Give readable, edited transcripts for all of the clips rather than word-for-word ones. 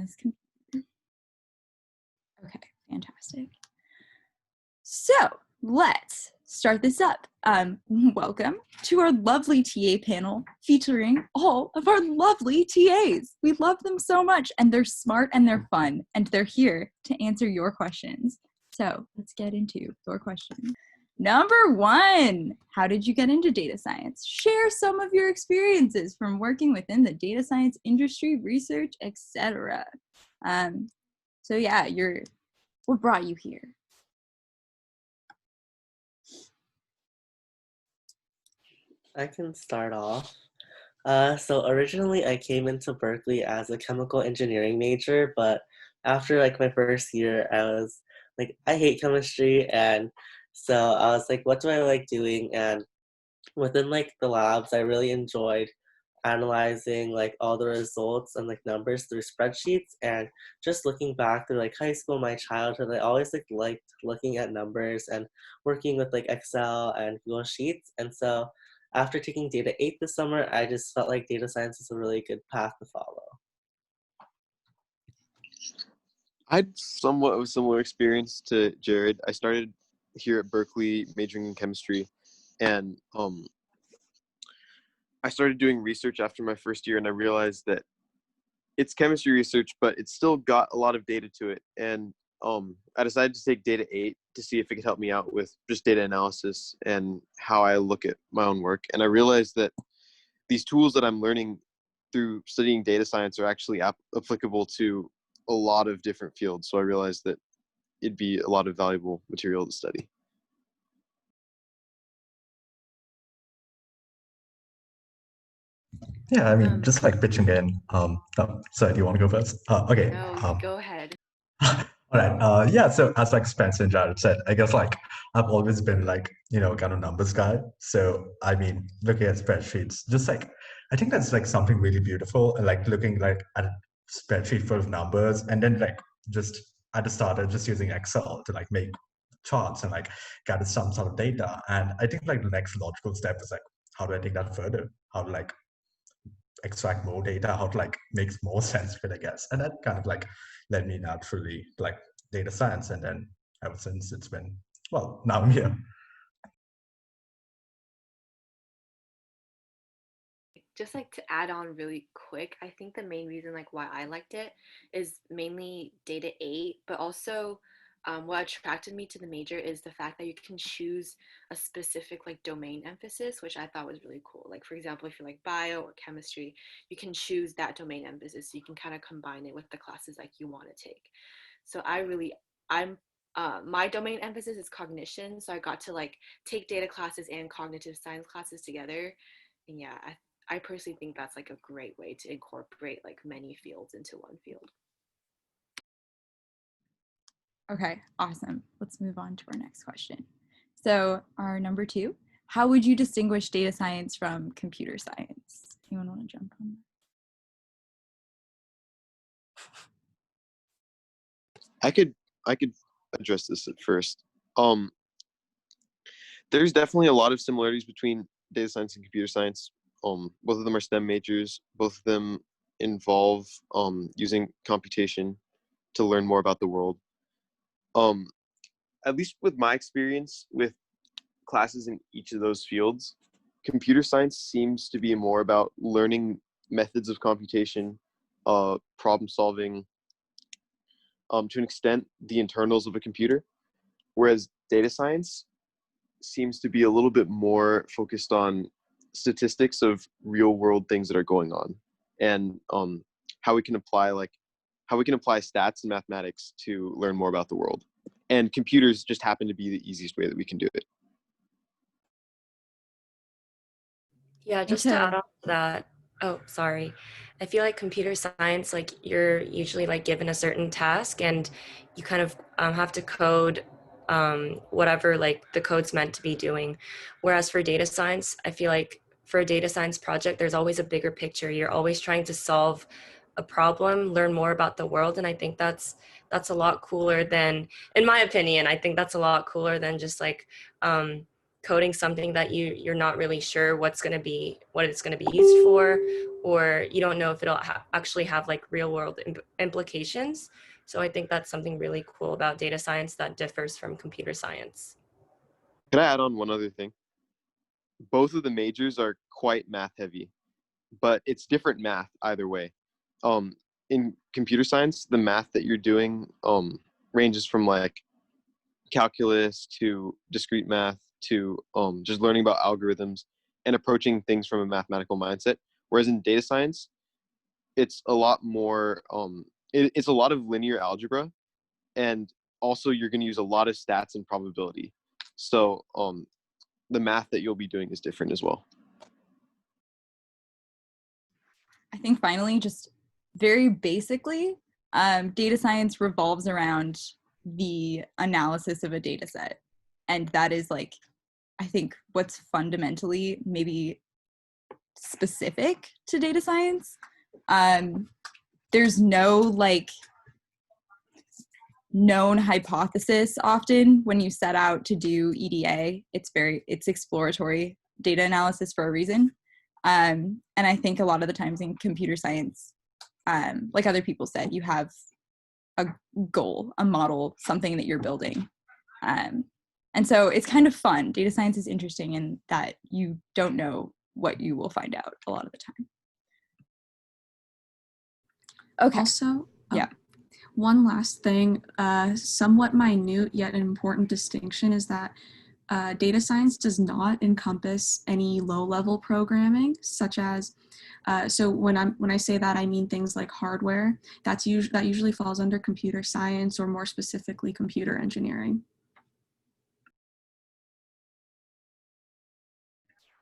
this computer. Okay, fantastic. So let's start this up. Welcome to our lovely TA panel featuring all of our lovely TAs. We love them so much, and they're smart and they're fun, and they're here to answer your questions. So let's get into your questions. Number 1, how did you get into data science? Share some of your experiences from working within the data science industry, research, etc. So yeah, what brought you here? I can start off. So originally I came into Berkeley as a chemical engineering major, but after like my first year, I was like, I hate chemistry, and so I was like, what do I like doing? And within like the labs, I really enjoyed analyzing like all the results and like numbers through spreadsheets, and just looking back through like high school, my childhood, I always like liked looking at numbers and working with like Excel and Google Sheets. And so after taking Data 8 this summer, I just felt like data science is a really good path to follow. I had somewhat of a similar experience to Jared. I started here at Berkeley majoring in chemistry, and I started doing research after my first year, and I realized that it's chemistry research, but it's still got a lot of data to it. And I decided to take Data 8 to see if it could help me out with just data analysis and how I look at my own work. And I realized that these tools that I'm learning through studying data science are actually applicable to a lot of different fields. So I realized that it'd be a lot of valuable material to study. Yeah, I mean, just like pitching in. So do you want to go first? Okay. No, go ahead. All right. Yeah. So as like Spencer and Jared said, I guess like I've always been like, kind of numbers guy. So I mean, looking at spreadsheets, just like I think that's like something really beautiful, and like looking like at a spreadsheet full of numbers, and then like just at the start, I just using Excel to like make charts and like gather some sort of data. And I think like the next logical step is like, how do I take that further? How to like extract more data, how to like makes more sense of it, I guess. And that kind of like led me naturally to like data science. And then ever since it's been, well, now I'm here. Just like to add on really quick, I think the main reason like why I liked it is mainly Data 8, but also what attracted me to the major is the fact that you can choose a specific like domain emphasis, which I thought was really cool. Like for example, if you're like bio or chemistry, you can choose that domain emphasis, so you can kind of combine it with the classes like you want to take. So my domain emphasis is cognition, so I got to like take data classes and cognitive science classes together. And yeah, I personally think that's like a great way to incorporate like many fields into one field. Okay, awesome. Let's move on to our next question. So our number 2, how would you distinguish data science from computer science? Anyone want to jump on I could address this at first. There's definitely a lot of similarities between data science and computer science. Both of them are STEM majors. Both of them involve using computation to learn more about the world. At least with my experience with classes in each of those fields, computer science seems to be more about learning methods of computation, problem solving, to an extent, the internals of a computer, whereas data science seems to be a little bit more focused on statistics of real world things that are going on, and how we can apply stats and mathematics to learn more about the world. And computers just happen to be the easiest way that we can do it. Yeah, just to add on to that. Oh, sorry. I feel like computer science, like you're usually like given a certain task and you kind of have to code whatever like the code's meant to be doing. Whereas for data science, I feel like for a data science project, there's always a bigger picture. You're always trying to solve a problem, learn more about the world. And I think that's a lot cooler than, in my opinion, I think that's a lot cooler than just like coding something that you're not really sure what it's going to be used for, or you don't know if it'll actually have like real world implications. So I think that's something really cool about data science that differs from computer science. Can I add on one other thing? Both of the majors are quite math heavy, but it's different math either way. In computer science, the math that you're doing ranges from like calculus to discrete math to just learning about algorithms and approaching things from a mathematical mindset. Whereas in data science, it's a lot more, it's a lot of linear algebra, and also you're going to use a lot of stats and probability. So the math that you'll be doing is different as well. I think finally, just very basically, data science revolves around the analysis of a data set. And that is like, I think what's fundamentally maybe specific to data science. There's no like known hypothesis often when you set out to do EDA. It's exploratory data analysis for a reason. And I think a lot of the times in computer science, like other people said, you have a goal, a model, something that you're building. And so it's kind of fun. Data science is interesting in that you don't know what you will find out a lot of the time. Okay. Also, yeah. One last thing, somewhat minute yet an important distinction is that data science does not encompass any low-level programming, such as, so when I say that, I mean things like hardware. That usually falls under computer science, or more specifically, computer engineering.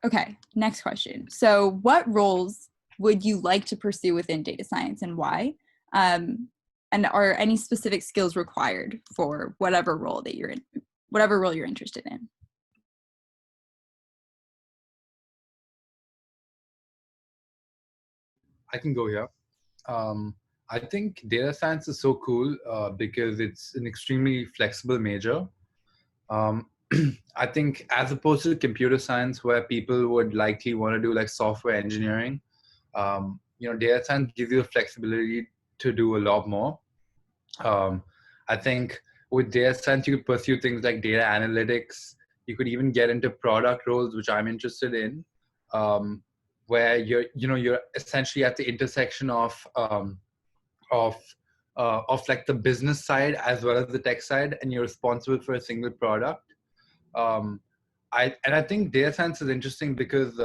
Okay, next question. So what roles would you like to pursue within data science and why? And are any specific skills required for whatever role that you're in, whatever role you're interested in? I can go here. I think data science is so cool because it's an extremely flexible major. I think as opposed to computer science, where people would likely want to do like software engineering, data science gives you the flexibility to do a lot more. I think with data science, you could pursue things like data analytics. You could even get into product roles, which I'm interested in, where you're essentially at the intersection of like the business side as well as the tech side, and you're responsible for a single product. I think data science is interesting because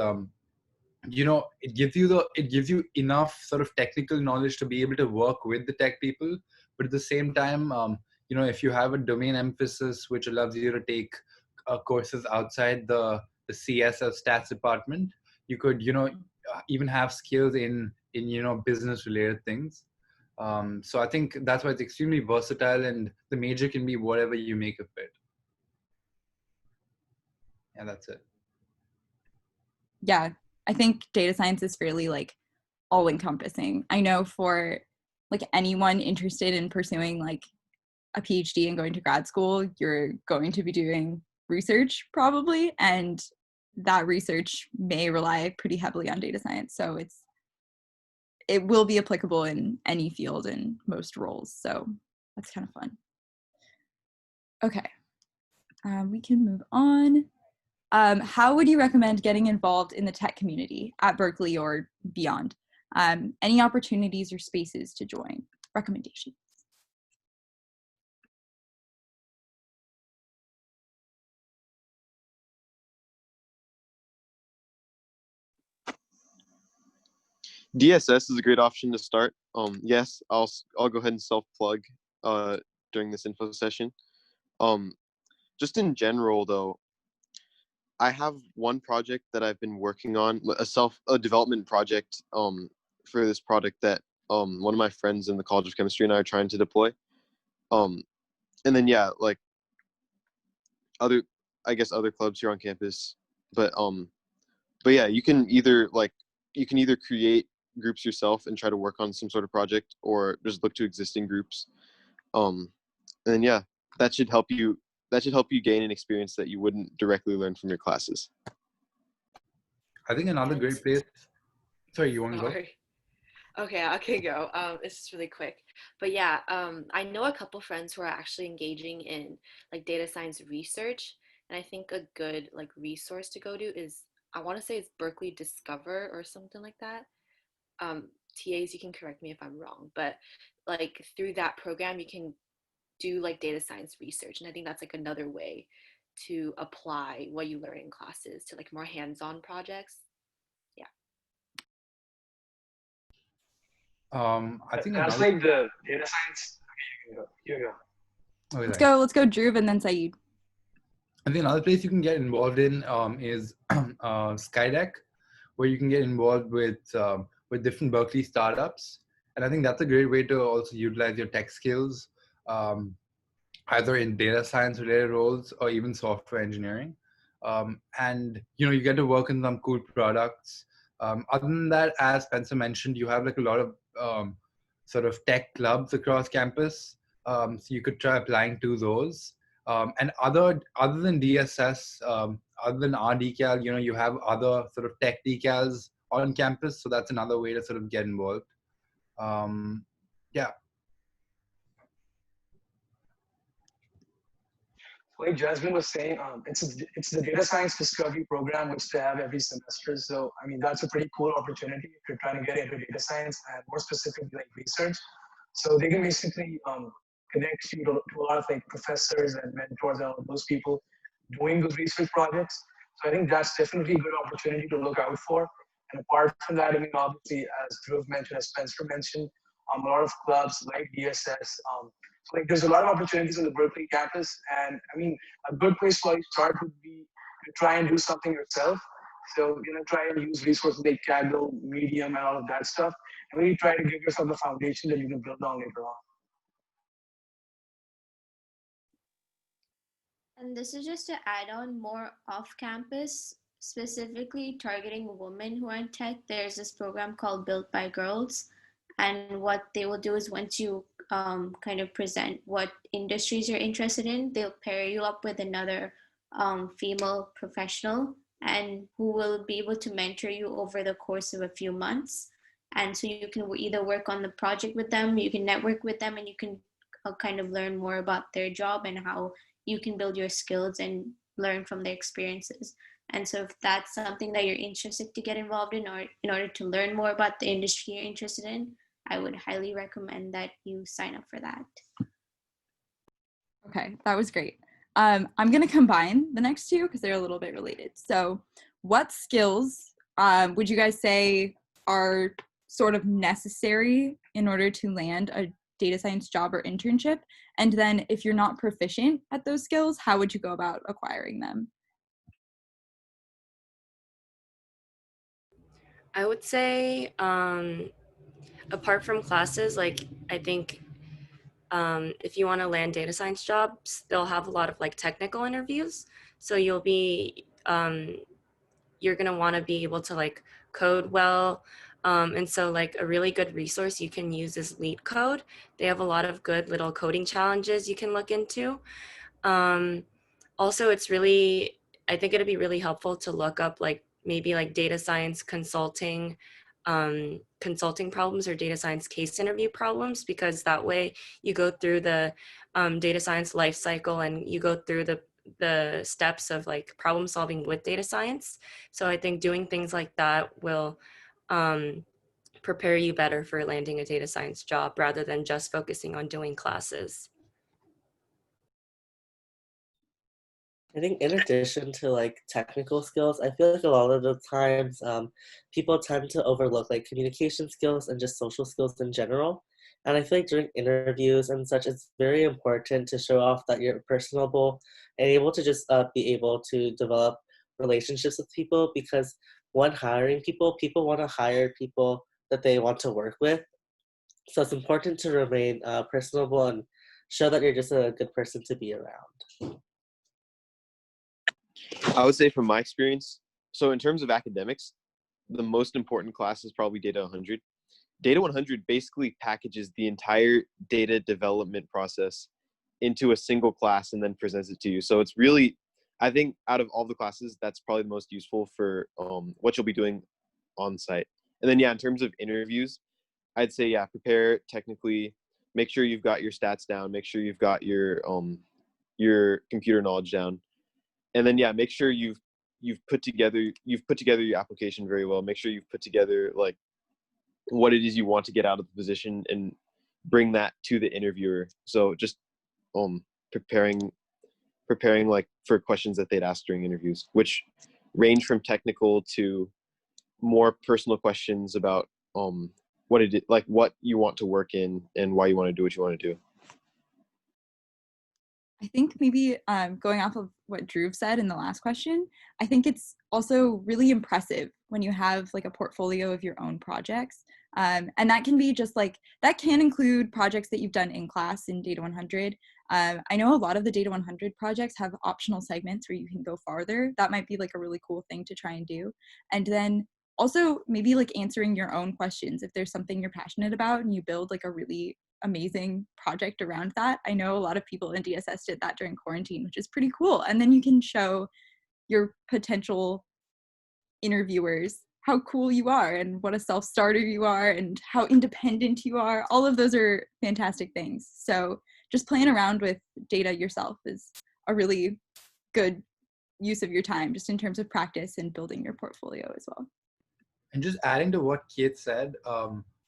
it gives you enough sort of technical knowledge to be able to work with the tech people, but at the same time, if you have a domain emphasis which allows you to take courses outside the CS or stats department, you could even have skills in business related things. So I think that's why it's extremely versatile, and the major can be whatever you make of it. Yeah, that's it. Yeah, I think data science is fairly like all encompassing. I know for like anyone interested in pursuing like a PhD and going to grad school, you're going to be doing research probably, and that research may rely pretty heavily on data science. So it will be applicable in any field and most roles. So that's kind of fun. Okay, we can move on. How would you recommend getting involved in the tech community at Berkeley or beyond? Any opportunities or spaces to join? Recommendations? DSS is a great option to start. Yes, I'll go ahead and self-plug during this info session. Just in general, though, I have one project that I've been working on, a development project for this product that one of my friends in the College of Chemistry and I are trying to deploy. And then like other clubs here on campus, but yeah, you can either create groups yourself and try to work on some sort of project, or just look to existing groups. And then yeah, that should help you gain an experience that you wouldn't directly learn from your classes. I think another great place. Sorry, you want to go? Sorry. Okay, I can go. It's just really quick. But yeah, I know a couple friends who are actually engaging in like data science research, and I think a good like resource to go to is I want to say it's Berkeley Discover or something like that. TAs, you can correct me if I'm wrong, but like through that program, you can do like data science research, and I think that's like another way to apply what you learn in classes to like more hands-on projects. Yeah. I think That's another. like the data science. Okay, you can go. You go. Okay, Let's go, Dhruv, and then Saeed. I think another place you can get involved in is Skydeck, where you can get involved with different Berkeley startups, and I think that's a great way to also utilize your tech skills, um, either in data science related roles or even software engineering. And you get to work on some cool products. Other than that, as Spencer mentioned, you have like a lot of sort of tech clubs across campus, so you could try applying to those. And other than DSS, other than our decal, you have other sort of tech decals on campus, so that's another way to sort of get involved. Yeah. Like Jasmine was saying, it's the data science discovery program which they have every semester. So I mean that's a pretty cool opportunity if you're trying to get into data science and more specifically like research. So they can basically connect you to a lot of like professors and mentors and all those people doing those research projects. So I think that's definitely a good opportunity to look out for. And apart from that, I mean obviously as Dhruv mentioned, as Spencer mentioned, a lot of clubs like DSS. So like there's a lot of opportunities on the Berkeley campus, and I mean a good place for you to start would be to try and do something yourself. So try and use resources like Kaggle, Medium, and all of that stuff, and really try to give yourself a foundation that you can build on later on. And this is just to add on more off campus, specifically targeting women who are in tech. There's this program called Built by Girls. And what they will do is once you kind of present what industries you're interested in, they'll pair you up with another female professional and who will be able to mentor you over the course of a few months. And so you can either work on the project with them, you can network with them, and you can kind of learn more about their job and how you can build your skills and learn from their experiences. And so if that's something that you're interested to get involved in or in order to learn more about the industry you're interested in, I would highly recommend that you sign up for that. Okay, that was great. I'm going to combine the next two because they're a little bit related. So what skills would you guys say are sort of necessary in order to land a data science job or internship? And then if you're not proficient at those skills, how would you go about acquiring them? I would say, apart from classes, like I think if you want to land data science jobs, they'll have a lot of like technical interviews. So you'll be, you're going to want to be able to like code well. And so like a really good resource you can use is LeetCode. They have a lot of good little coding challenges you can look into. Also, I think it'd be really helpful to look up like maybe like data science consulting problems or data science case interview problems, because that way you go through the data science life cycle and you go through the steps of like problem solving with data science. So I think doing things like that will prepare you better for landing a data science job rather than just focusing on doing classes. I think in addition to like technical skills, I feel like a lot of the times people tend to overlook like communication skills and just social skills in general. And I feel like during interviews and such, it's very important to show off that you're personable and able to just be able to develop relationships with people, because when hiring people, people want to hire people that they want to work with. So it's important to remain personable and show that you're just a good person to be around. I would say from my experience, so in terms of academics, the most important class is probably Data 100. Data 100 basically packages the entire data development process into a single class and then presents it to you. So it's really, I think out of all the classes, that's probably the most useful for what you'll be doing on site. And then yeah, in terms of interviews, I'd say yeah, prepare technically, make sure you've got your stats down, make sure you've got your computer knowledge down. And then yeah, make sure you've put together your application very well. Make sure you've put together like what it is you want to get out of the position and bring that to the interviewer. So just preparing like for questions that they'd ask during interviews, which range from technical to more personal questions about what it is, like what you want to work in and why you want to do what you want to do. I think maybe going off of what Dhruv said in the last question, I think it's also really impressive when you have like a portfolio of your own projects. And that can be just like, that can include projects that you've done in class in Data 100. I know a lot of the Data 100 projects have optional segments where you can go farther. That might be like a really cool thing to try and do. And then also maybe like answering your own questions. If there's something you're passionate about and you build like a really amazing project around that. I know a lot of people in DSS did that during quarantine, which is pretty cool. And then you can show your potential interviewers how cool you are and what a self-starter you are and how independent you are. All of those are fantastic things. So just playing around with data yourself is a really good use of your time, just in terms of practice and building your portfolio as well. And just adding to what Kate said,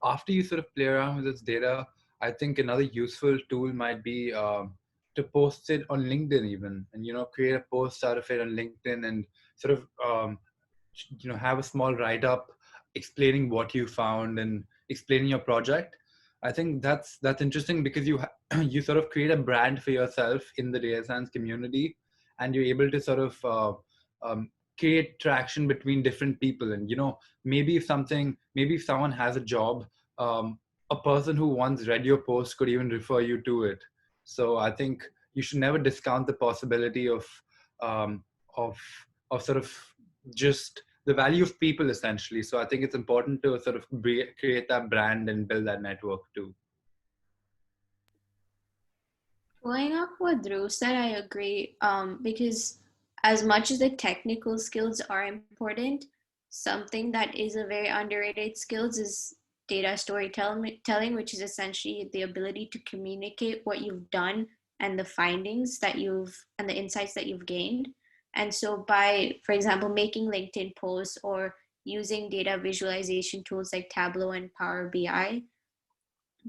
after you sort of play around with this data, I think another useful tool might be to post it on LinkedIn even, and create a post out of it on LinkedIn and sort of have a small write-up explaining what you found and explaining your project. I think that's interesting because you sort of create a brand for yourself in the data science community, and you're able to sort of create traction between different people. And maybe if someone has a job, a person who once read your post could even refer you to it. So I think you should never discount the possibility of sort of just the value of people essentially. So I think it's important to sort of create that brand and build that network too. Going off what Dhruv said, I agree. Because as much as the technical skills are important, something that is a very underrated skills is data storytelling, which is essentially the ability to communicate what you've done and the findings that and the insights that you've gained. And so by, for example, making LinkedIn posts or using data visualization tools like Tableau and Power BI,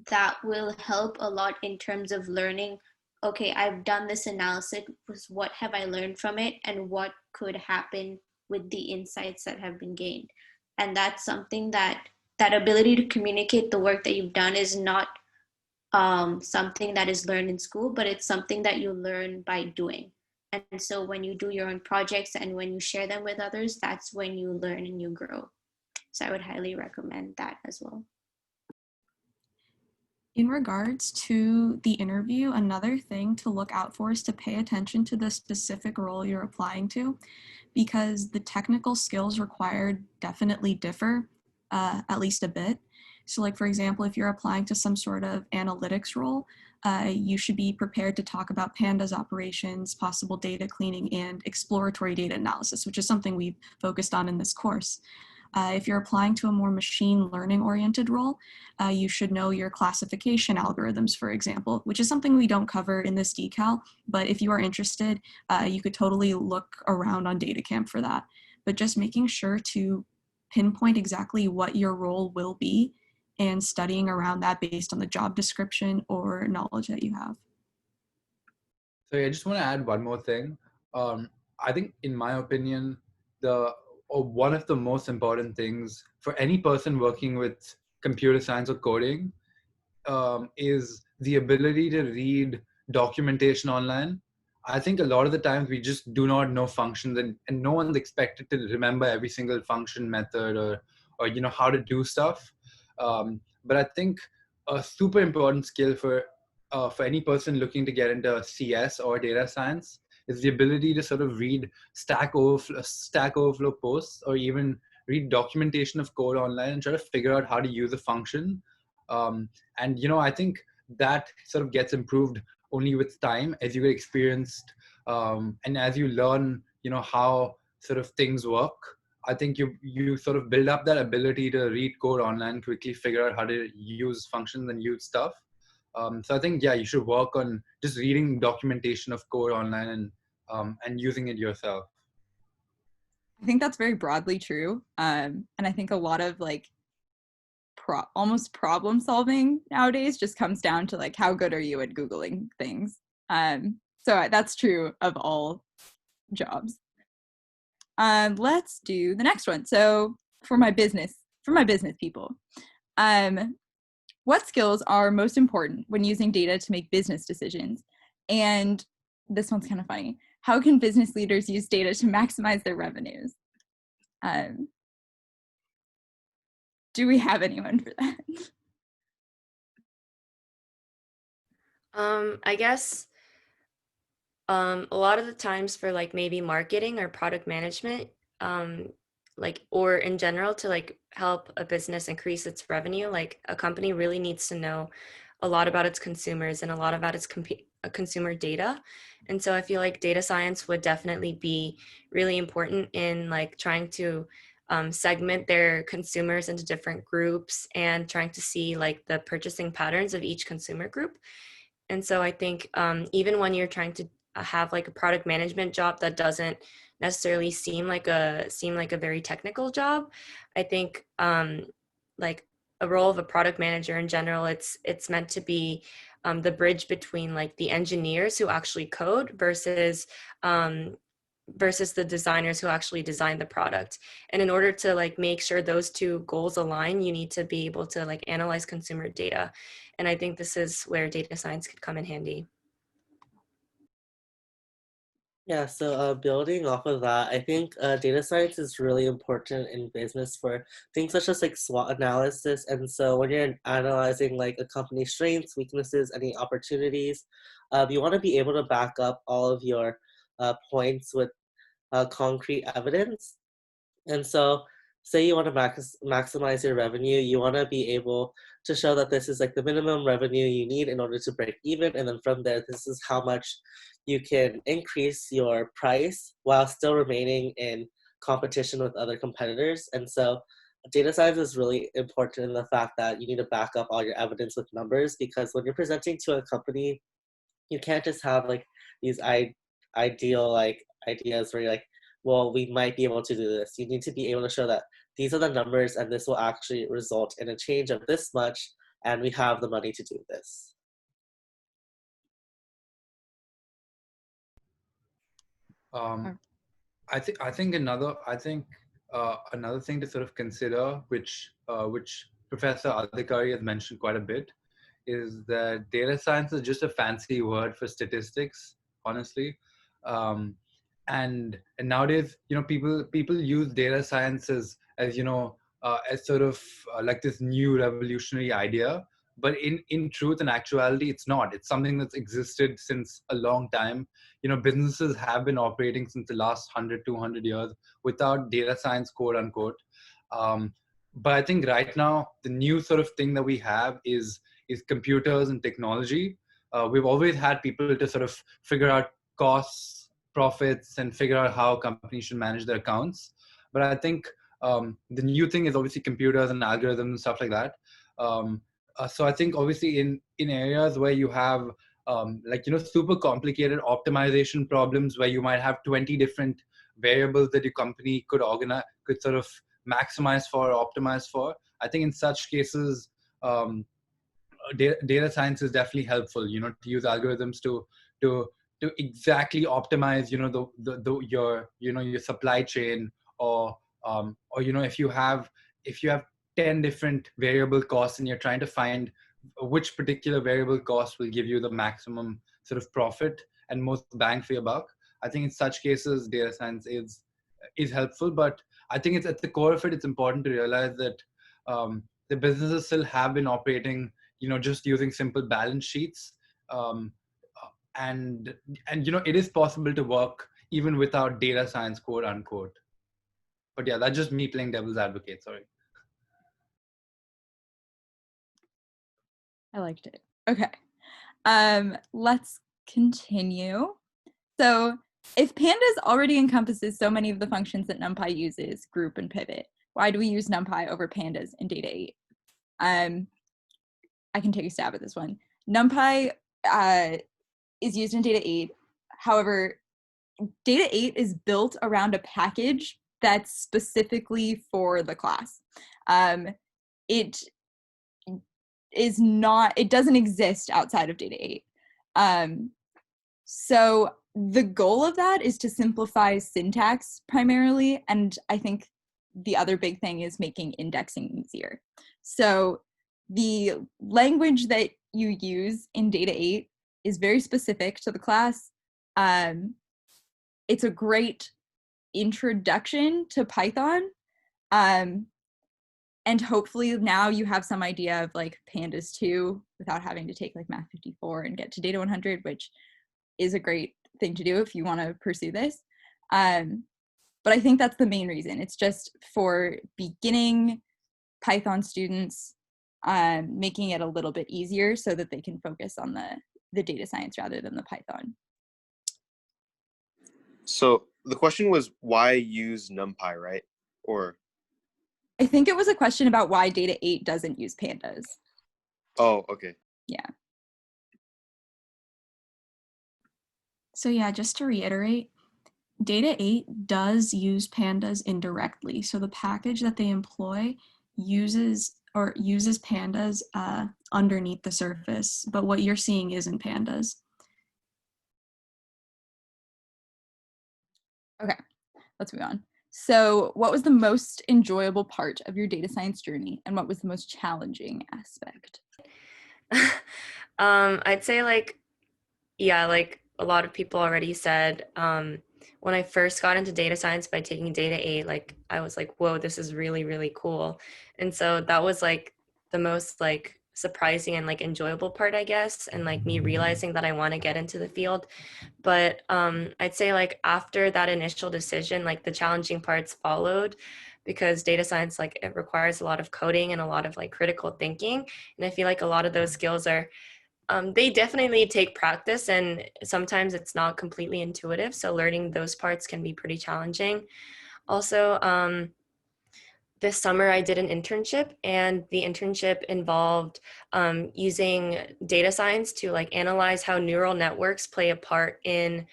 that will help a lot in terms of learning, okay, I've done this analysis, what have I learned from it, and what could happen with the insights that have been gained. And that's something that ability to communicate the work that you've done is not something that is learned in school, but it's something that you learn by doing. And so when you do your own projects and when you share them with others, that's when you learn and you grow. So I would highly recommend that as well. In regards to the interview, another thing to look out for is to pay attention to the specific role you're applying to, because the technical skills required definitely differ, at least a bit. So like, for example, if you're applying to some sort of analytics role, you should be prepared to talk about pandas operations, possible data cleaning, and exploratory data analysis, which is something we've focused on in this course. If you're applying to a more machine learning oriented role, you should know your classification algorithms, for example, which is something we don't cover in this DeCal, but if you are interested, you could totally look around on DataCamp for that. But just making sure to pinpoint exactly what your role will be and studying around that based on the job description or knowledge that you have. So I just want to add one more thing. I think, in my opinion, one of the most important things for any person working with computer science or coding is the ability to read documentation online. I think a lot of the times we just do not know functions, and no one's expected to remember every single function method or how to do stuff. But I think a super important skill for any person looking to get into CS or data science is the ability to sort of read Stack Overflow posts, or even read documentation of code online and try to figure out how to use a function. And I think that sort of gets improved only with time as you get experienced, and as you learn how sort of things work. I think you sort of build up that ability to read code online, quickly figure out how to use functions and use stuff. So I think, yeah, you should work on just reading documentation of code online and using it yourself. I think that's very broadly true. And I think a lot of like almost problem solving nowadays just comes down to like, how good are you at Googling things? So that's true of all jobs. Let's do the next one. So for my business people, what skills are most important when using data to make business decisions? And this one's kind of funny. How can business leaders use data to maximize their revenues? Do we have anyone for that? I guess a lot of the times for like maybe marketing or product management, like or in general to like help a business increase its revenue, like a company really needs to know a lot about its consumers and a lot about its consumer data. And so I feel like data science would definitely be really important in like trying to segment their consumers into different groups and trying to see like the purchasing patterns of each consumer group. And so I think even when you're trying to have like a product management job that doesn't necessarily seem like a very technical job, I think like a role of a product manager in general, it's meant to be the bridge between like the engineers who actually code versus the designers who actually design the product. And in order to like make sure those two goals align, you need to be able to like analyze consumer data. And I think this is where data science could come in handy. Yeah, so building off of that, I think data science is really important in business for things such as like SWOT analysis. And so when you're analyzing like a company's strengths, weaknesses, any opportunities, you want to be able to back up all of your points with concrete evidence. And so say you want to maximize your revenue, you want to be able to show that this is like the minimum revenue you need in order to break even. And then from there, this is how much you can increase your price while still remaining in competition with other competitors. And so data science is really important in the fact that you need to back up all your evidence with numbers, because when you're presenting to a company, you can't just have like these ideal like ideas where you're like, well, we might be able to do this. You need to be able to show that these are the numbers and this will actually result in a change of this much, and we have the money to do this. I think another thing to sort of consider, which Professor Adhikari has mentioned quite a bit, is that data science is just a fancy word for statistics, honestly. And nowadays, people use data science as as sort of like this new revolutionary idea. But in truth and actuality, it's not. It's something that's existed since a long time. Businesses have been operating since the last 100, 200 years without data science, quote unquote. But I think right now, the new sort of thing that we have is computers and technology. We've always had people to sort of figure out costs, profits, and figure out how companies should manage their accounts. But I think the new thing is obviously computers and algorithms and stuff like that. So I think obviously in areas where you have super complicated optimization problems where you might have 20 different variables that your company could sort of maximize for or optimize for. I think in such cases, data science is definitely helpful, to use algorithms to exactly optimize, your supply chain, or if you have 10 different variable costs and you're trying to find which particular variable cost will give you the maximum sort of profit and most bang for your buck. I think in such cases, data science is helpful, but I think it's at the core of it. It's important to realize that the businesses still have been operating, just using simple balance sheets, and it is possible to work even without data science, quote unquote. But yeah, that's just me playing devil's advocate. Sorry. I liked it. Okay. Let's continue. So if pandas already encompasses so many of the functions that NumPy uses, group and pivot, why do we use NumPy over pandas in data 8? I can take a stab at this one. NumPy is used in data 8. However, data 8 is built around a package that's specifically for the class. It doesn't exist outside of data 8. So the goal of that is to simplify syntax primarily, and I think the other big thing is making indexing easier. So the language that you use in data 8 is very specific to the class. It's a great introduction to Python. And hopefully now you have some idea of like pandas 2 without having to take like Math 54 and get to data 100, which is a great thing to do if you want to pursue this. But I think that's the main reason. It's just for beginning Python students, making it a little bit easier so that they can focus on the data science rather than the Python. So the question was why use NumPy, right? Or I think it was a question about why data 8 doesn't use pandas. oh, okay. Yeah. So yeah, just to reiterate, data 8 does use pandas indirectly. So the package that they employ uses pandas underneath the surface, but what you're seeing isn't pandas. Okay, let's move on. So what was the most enjoyable part of your data science journey, and what was the most challenging aspect? I'd say like a lot of people already said, when I first got into data science by taking data 8, like I was like, whoa, this is really, really cool. And so that was like the most like surprising and like enjoyable part, I guess, and like me realizing that I want to get into the field. But I'd say like after that initial decision, like the challenging parts followed, because data science, like it requires a lot of coding and a lot of like critical thinking. And I feel like a lot of those skills are they definitely take practice, and sometimes it's not completely intuitive. So learning those parts can be pretty challenging. Also, this summer I did an internship, and the internship involved using data science to like analyze how neural networks play a part in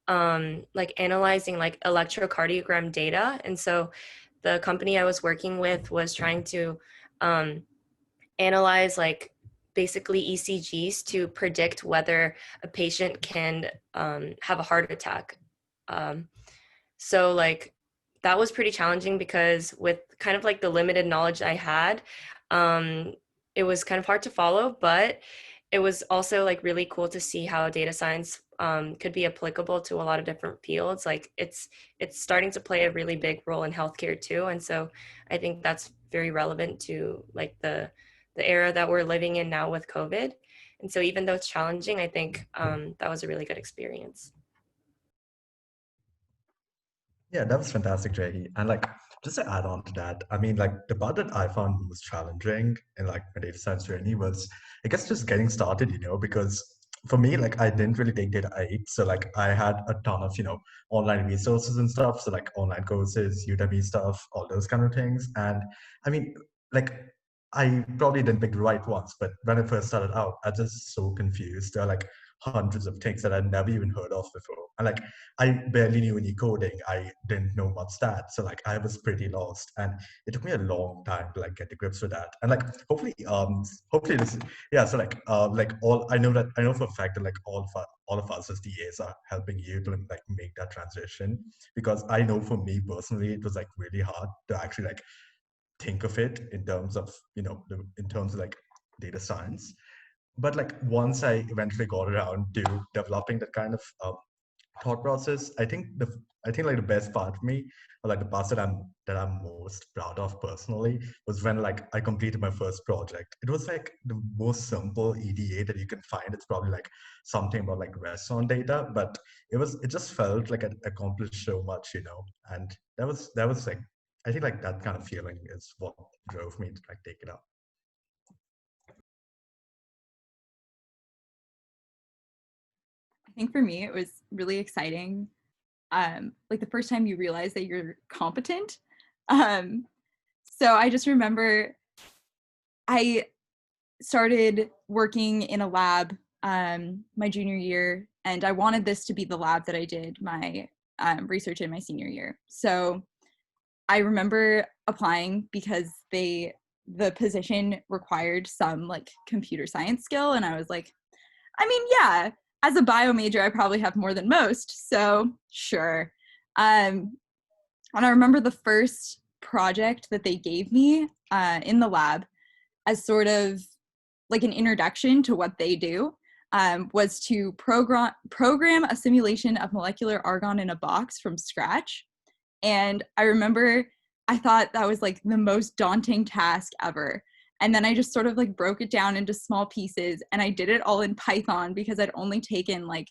like analyzing like electrocardiogram data. And so the company I was working with was trying to analyze like basically ECGs to predict whether a patient can have a heart attack. So like that was pretty challenging because with kind of like the limited knowledge I had, it was kind of hard to follow, but it was also like really cool to see how data science could be applicable to a lot of different fields. Like it's starting to play a really big role in healthcare too. And so I think that's very relevant to like the era that we're living in now with COVID. And so even though it's challenging, I think that was a really good experience. Yeah, that was fantastic, Jackie. And like, just to add on to that, I mean, like the part that I found most challenging in like my data science journey was, I guess, just getting started, because for me, like I didn't really take data 8. So like I had a ton of, online resources and stuff. So like online courses, Udemy stuff, all those kind of things. And I mean, like I probably didn't pick the right ones, but when I first started out, I was just so confused. There are like hundreds of things that I'd never even heard of before. And like I barely knew any coding. I didn't know much stats. So like I was pretty lost. And it took me a long time to like get to grips with that. And like hopefully this yeah, so like all I know for a fact that like all of us as DAs are helping you to like make that transition. Because I know for me personally, it was like really hard to actually like think of it in terms of in terms of like data science. But like once I eventually got around to developing that kind of thought process, I think like the best part for me, or like the part that I'm most proud of personally, was when like I completed my first project. It was like the most simple EDA that you can find. It's probably like something about like restaurant data, but it just felt like it accomplished so much, and that was like, I think like that kind of feeling is what drove me to like take it up. I think for me, it was really exciting like the first time you realize that you're competent. So I just remember I started working in a lab my junior year, and I wanted this to be the lab that I did my research in my senior year. So I remember applying because the position required some like computer science skill, and I was like, I mean, yeah, as a bio major, I probably have more than most, so sure. And I remember the first project that they gave me in the lab as sort of like an introduction to what they do was to program a simulation of molecular argon in a box from scratch. And I remember I thought that was like the most daunting task ever. And then I just sort of like broke it down into small pieces, and I did it all in Python because I'd only taken like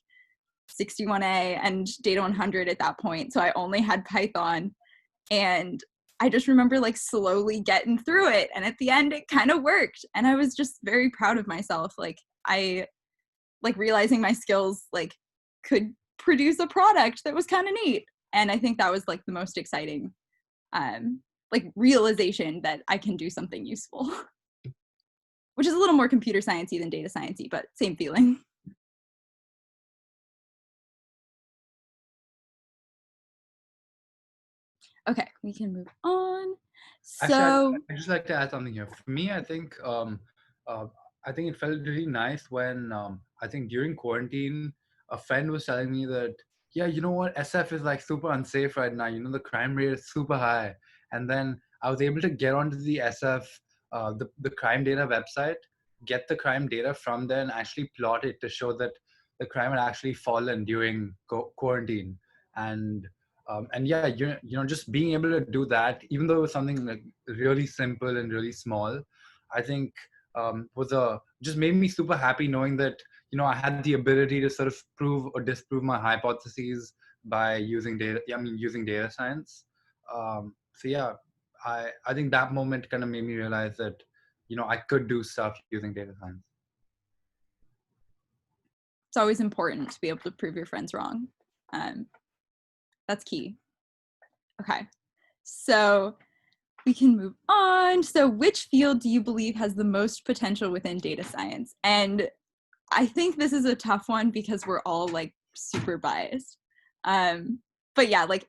61A and Data 100 at that point. So I only had Python, and I just remember like slowly getting through it. And at the end, it kind of worked. And I was just very proud of myself. Like I like realizing my skills like could produce a product that was kind of neat. And I think that was like the most exciting like realization that I can do something useful, which is a little more computer sciencey than data sciencey, but same feeling. Okay, we can move on. Actually, So I'd just like to add something here. For me, I think it felt really nice when I think during quarantine, a friend was telling me that, yeah, you know what, SF is like super unsafe right now. You know, the crime rate is super high. And then I was able to get onto the SF, the crime data website, get the crime data from there and actually plot it to show that the crime had actually fallen during quarantine. And yeah, you know, just being able to do that, even though it was something like really simple and really small, I think was just made me super happy knowing that, you know, I had the ability to sort of prove or disprove my hypotheses by using data. I mean, using data science. So yeah, I think that moment kind of made me realize that, you know, I could do stuff using data science. it's always important to be able to prove your friends wrong. That's key. Okay, so we can move on. So which field do you believe has the most potential within data science? And I think this is a tough one because we're all like super biased. But yeah, like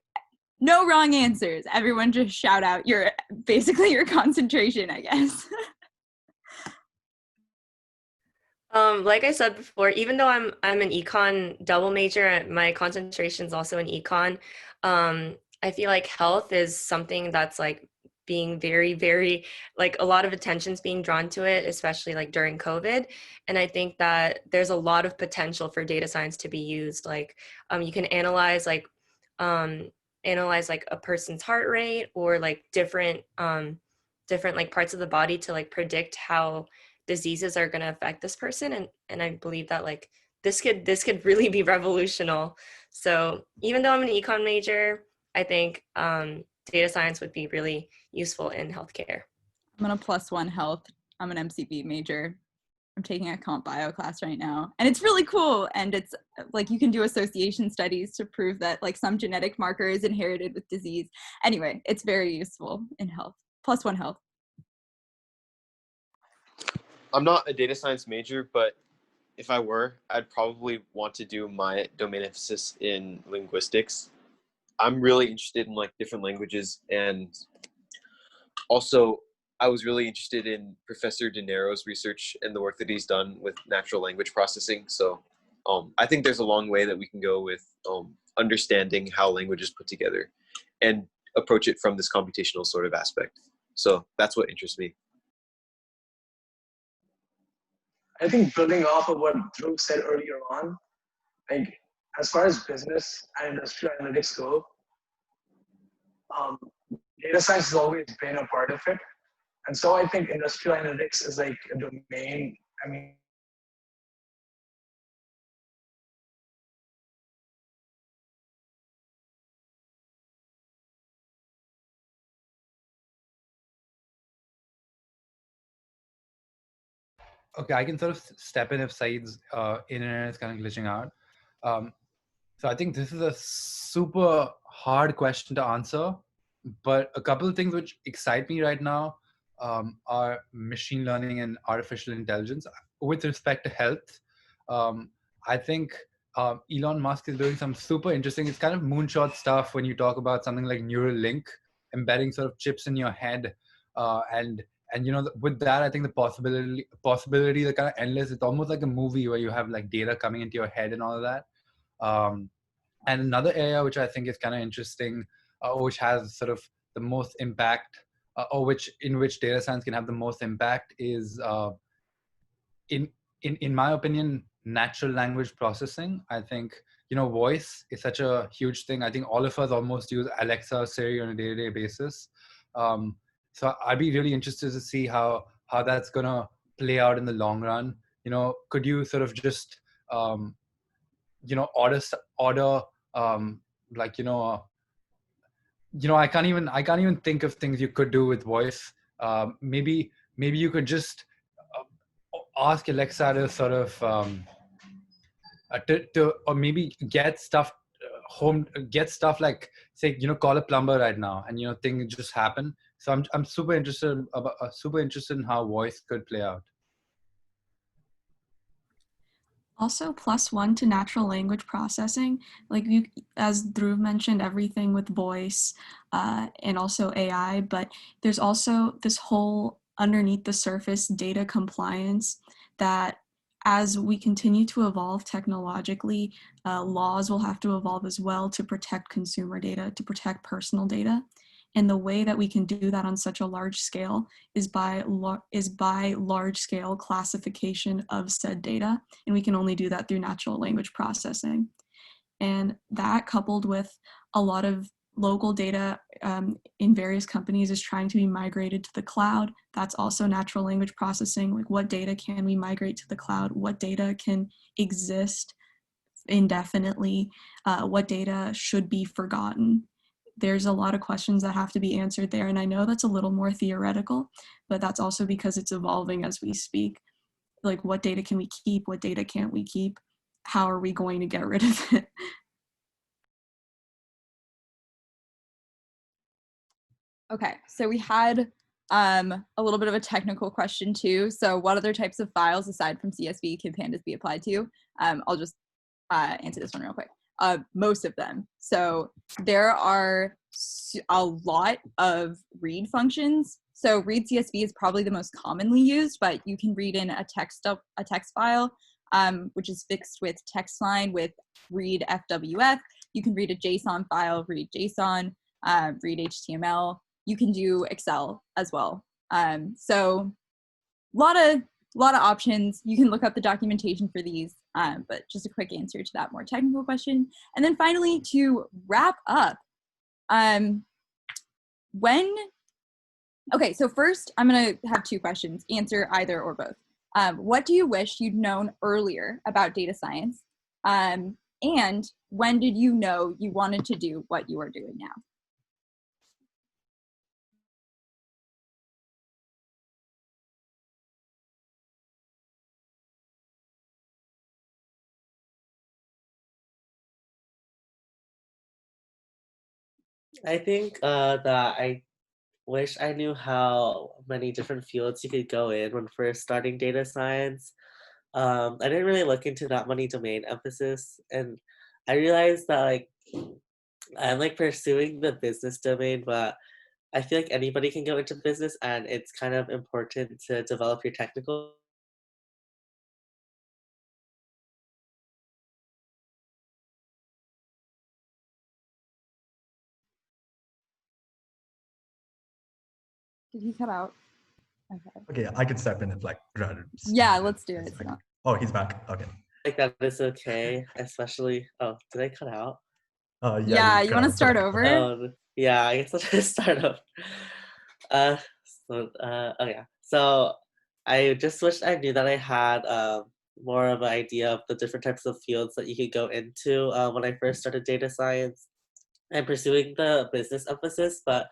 no wrong answers. Everyone just shout out your basically your concentration, I guess. Like I said before, even though I'm an econ double major, my concentration is also in econ. I feel like health is something that's like being very, very like a lot of attention's being drawn to it, especially like during COVID. And I think that there's a lot of potential for data science to be used. Like you can analyze like a person's heart rate or like different like parts of the body to like predict how diseases are going to affect this person, and I believe that like this could really be revolutionary. So even though I'm an econ major, I think data science would be really useful in healthcare. I'm on a +1 health. I'm an MCB major. I'm taking a comp bio class right now, and it's really cool. And it's like you can do association studies to prove that like some genetic marker is inherited with disease. Anyway, it's very useful in health. +1 health. I'm not a data science major, but if I were, I'd probably want to do my domain emphasis in linguistics. I'm really interested in like different languages, and also I was really interested in Professor De Niro's research and the work that he's done with natural language processing. So I think there's a long way that we can go with understanding how language is put together and approach it from this computational sort of aspect. So that's what interests me. I think building off of what Drew said earlier on, like as far as business and industrial analytics go, data science has always been a part of it. And so I think industrial analytics is like a domain. I mean, Okay, I can sort of step in if Saeed's internet is kind of glitching out. So I think this is a super hard question to answer, but a couple of things which excite me right now are machine learning and artificial intelligence. With respect to health, I think Elon Musk is doing some super interesting, it's kind of moonshot stuff when you talk about something like Neuralink, embedding sort of chips in your head. And you know, with that, I think the possibilities are kind of endless. It's almost like a movie where you have like data coming into your head and all of that. And another area which I think is kind of interesting, which has sort of the most impact, or which data science can have the most impact, is in in my opinion, natural language processing. I think, you know, voice is such a huge thing. I think all of us almost use Alexa or Siri on a day-to-day basis. So I'd be really interested to see how that's gonna play out in the long run. You know, could you sort of just you know, order like, I can't even think of things you could do with voice. Maybe you could just ask Alexa to sort of to or maybe get stuff get stuff like, say, you know, call a plumber right now, and you know, things just happen. So I'm super interested in how voice could play out. Also, +1 to natural language processing, like you, as Dhruv mentioned, everything with voice and also AI, but there's also this whole underneath the surface data compliance that as we continue to evolve technologically, laws will have to evolve as well to protect consumer data, to protect personal data. And the way that we can do that on such a large scale is by large scale classification of said data. And we can only do that through natural language processing. And that, coupled with a lot of local data in various companies, is trying to be migrated to the cloud. That's also natural language processing. Like, what data can we migrate to the cloud? What data can exist indefinitely? What data should be forgotten? There's a lot of questions that have to be answered there. And I know that's a little more theoretical, but that's also because it's evolving as we speak. Like, what data can we keep? What data can't we keep? How are we going to get rid of it? Okay, so we had a little bit of a technical question too. So what other types of files aside from CSV can pandas be applied to? I'll just answer this one real quick. Most of them. So there are a lot of read functions. So read CSV is probably the most commonly used, but you can read in a text file, which is fixed with text line with read FWF. You can read a JSON file, read JSON, read HTML. You can do Excel as well. So a lot of options. You can look up the documentation for these, but just a quick answer to that more technical question. And then finally, to wrap up, okay, so first I'm gonna have two questions, answer either or both. What do you wish you'd known earlier about data science? And when did you know you wanted to do what you are doing now? I think that I wish I knew how many different fields you could go in when first starting data science. I didn't really look into that many domain emphasis, and I realized that like I'm like pursuing the business domain, but I feel like anybody can go into business, and it's kind of important to develop your technical. Did he cut out? Okay. Okay, I can step in if like Grant. Yeah, let's do it. Oh, he's back. Okay. Like that is okay, especially. Oh, did I cut out? Yeah, you cut want to out, start sorry. over? Yeah, I guess I'll just start off. Oh yeah. So I just wish I knew that I had more of an idea of the different types of fields that you could go into when I first started data science. I'm pursuing the business emphasis, but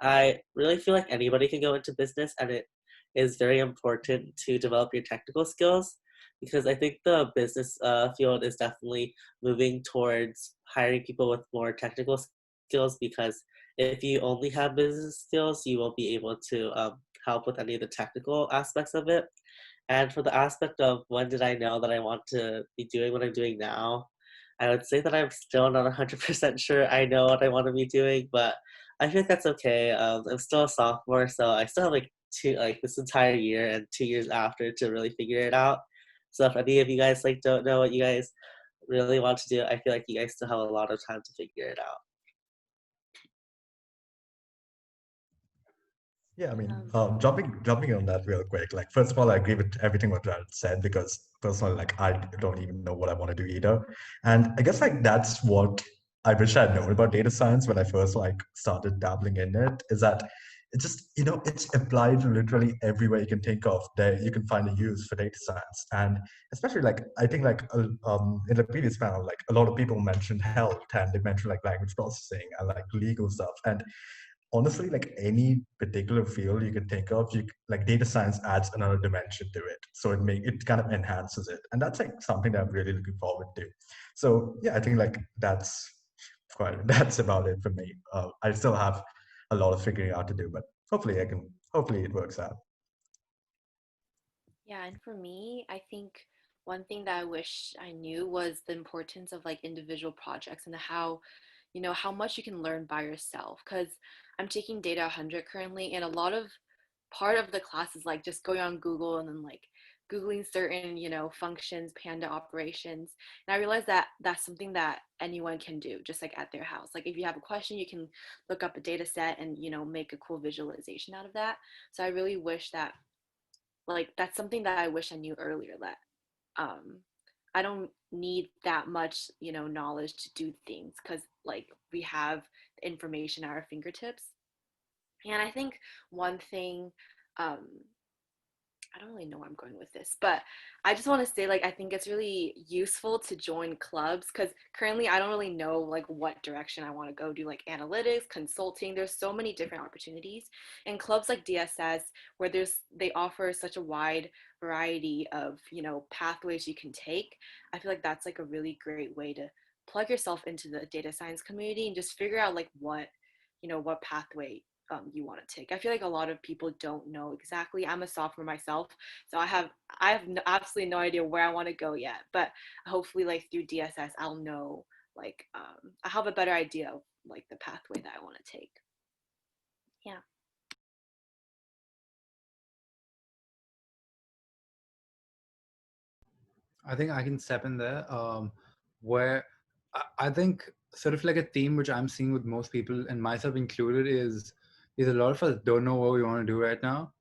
I really feel like anybody can go into business, and it is very important to develop your technical skills. because I think the business field is definitely moving towards hiring people with more technical skills, because if you only have business skills, you won't be able to help with any of the technical aspects of it. And for the aspect of when did I know that I want to be doing what I'm doing now, I would say that I'm still not 100% sure I know what I want to be doing, but I think that's okay. I'm still a sophomore, so I still have this entire year and 2 years after to really figure it out. So if any of you guys don't know what you guys really want to do, I feel like you guys still have a lot of time to figure it out. Yeah, I mean, jumping on that real quick. Like, first of all, I agree with everything what Jared said, because personally, like, I don't even know what I want to do either. And I guess like that's what I wish I'd known about data science when I first like started dabbling in it. Is that it just it's applied to literally everywhere you can think of. There you can find a use for data science, and especially like I think like in the previous panel, like a lot of people mentioned health, and they mentioned like language processing and like legal stuff. And honestly, like any particular field you can think of, like data science adds another dimension to it, so it kind of enhances it, and that's like something that I'm really looking forward to. So yeah, I think like that's about it for me. I still have a lot of figuring out to do, but hopefully it works out. Yeah, and for me, I think one thing that I wish I knew was the importance of like individual projects and how much you can learn by yourself. Because I'm taking Data 100 currently, and a lot of part of the class is like just going on Google and then like Googling certain, functions, Panda operations. And I realized that that's something that anyone can do just like at their house. Like if you have a question, you can look up a data set and, make a cool visualization out of that. So I really wish that like that's something that I wish I knew earlier, that um I don't need that much, knowledge to do things, because like we have the information at our fingertips. And I think one thing, um I don't really know where I'm going with this, but I just want to say, like, I think it's really useful to join clubs, because currently I don't really know like what direction I want to go, do like analytics, consulting. There's so many different opportunities, and clubs like DSS, where they offer such a wide variety of pathways you can take. I feel like that's like a really great way to plug yourself into the data science community and just figure out like what pathway you want to take. I feel like a lot of people don't know exactly. I'm a sophomore myself, so I have absolutely no idea where I want to go yet. But hopefully, like through DSS, I'll know like I have a better idea of like the pathway that I want to take. Yeah. I think I can step in there, where I think sort of like a theme which I'm seeing with most people, and myself included, is a lot of us don't know what we want to do right now,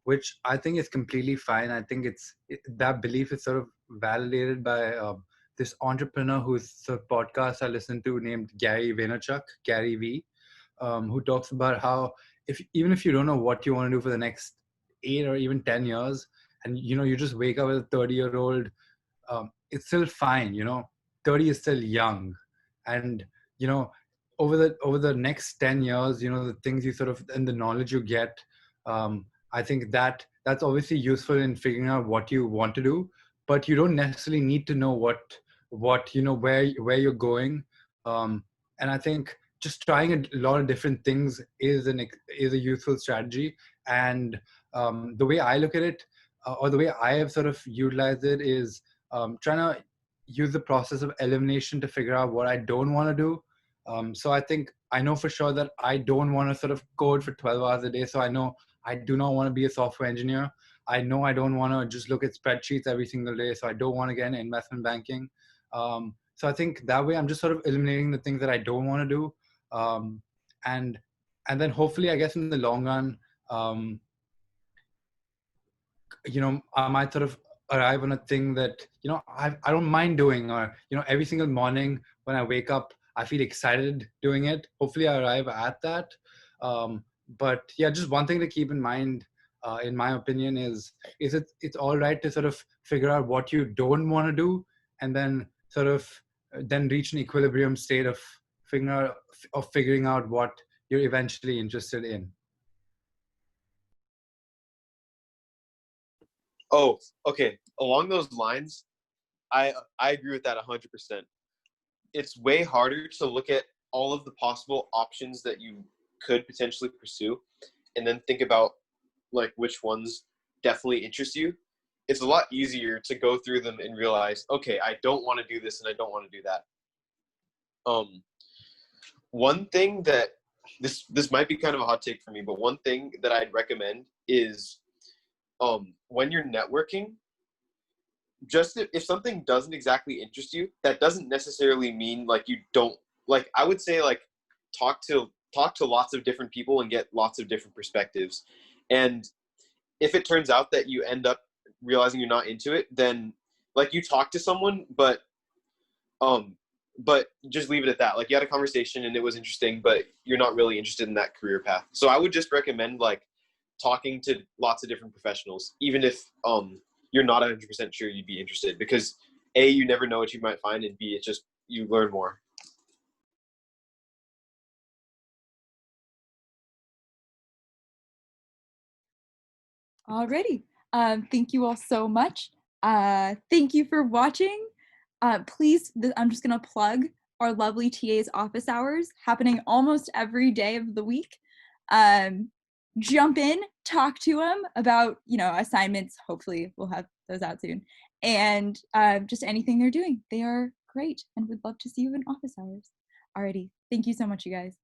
which I think is completely fine. I think that belief is sort of validated by this entrepreneur whose sort of podcast I listened to, named Gary Vaynerchuk, Gary V, who talks about how even if you don't know what you want to do for the next 8 or even 10 years, and you just wake up as a 30-year-old, it's still fine. 30 is still young, and over the next 10 years, the things you sort of, and the knowledge you get, I think that's obviously useful in figuring out what you want to do, but you don't necessarily need to know what where you're going. And I think just trying a lot of different things is a useful strategy. And the way I look at it, or the way I have sort of utilized it, is trying to use the process of elimination to figure out what I don't want to do. So I think I know for sure that I don't want to sort of code for 12 hours a day. So I know I do not want to be a software engineer. I know I don't want to just look at spreadsheets every single day. So I don't want to get into investment banking. So I think that way I'm just sort of eliminating the things that I don't want to do. And then hopefully, I guess in the long run, I might sort of arrive on a thing that, I don't mind doing, or, every single morning when I wake up, I feel excited doing it. Hopefully I arrive at that. But yeah, just one thing to keep in mind, in my opinion, is it's all right to sort of figure out what you don't want to do, and then sort of then reach an equilibrium state of figuring out what you're eventually interested in. Oh, okay. along those lines, I agree with that 100%. It's way harder to look at all of the possible options that you could potentially pursue and then think about like which ones definitely interest you. It's a lot easier to go through them and realize, okay, I don't want to do this and I don't want to do that. One thing that this might be kind of a hot take for me, but one thing that I'd recommend is when you're networking, just if something doesn't exactly interest you, that doesn't necessarily mean like you don't, like I would say like talk to lots of different people and get lots of different perspectives. And if it turns out that you end up realizing you're not into it, then like you talk to someone, but just leave it at that. Like you had a conversation and it was interesting, but you're not really interested in that career path. So I would just recommend like talking to lots of different professionals, even if you're not 100% sure you'd be interested, because A, you never know what you might find, and B, it's just you learn more. Alrighty. Thank you all so much. Thank you for watching. Please, I'm just gonna plug our lovely TA's office hours happening almost every day of the week. Jump in, talk to them about, assignments. Hopefully we'll have those out soon. And just anything they're doing. They are great and would love to see you in office hours. Alrighty. Thank you so much, you guys.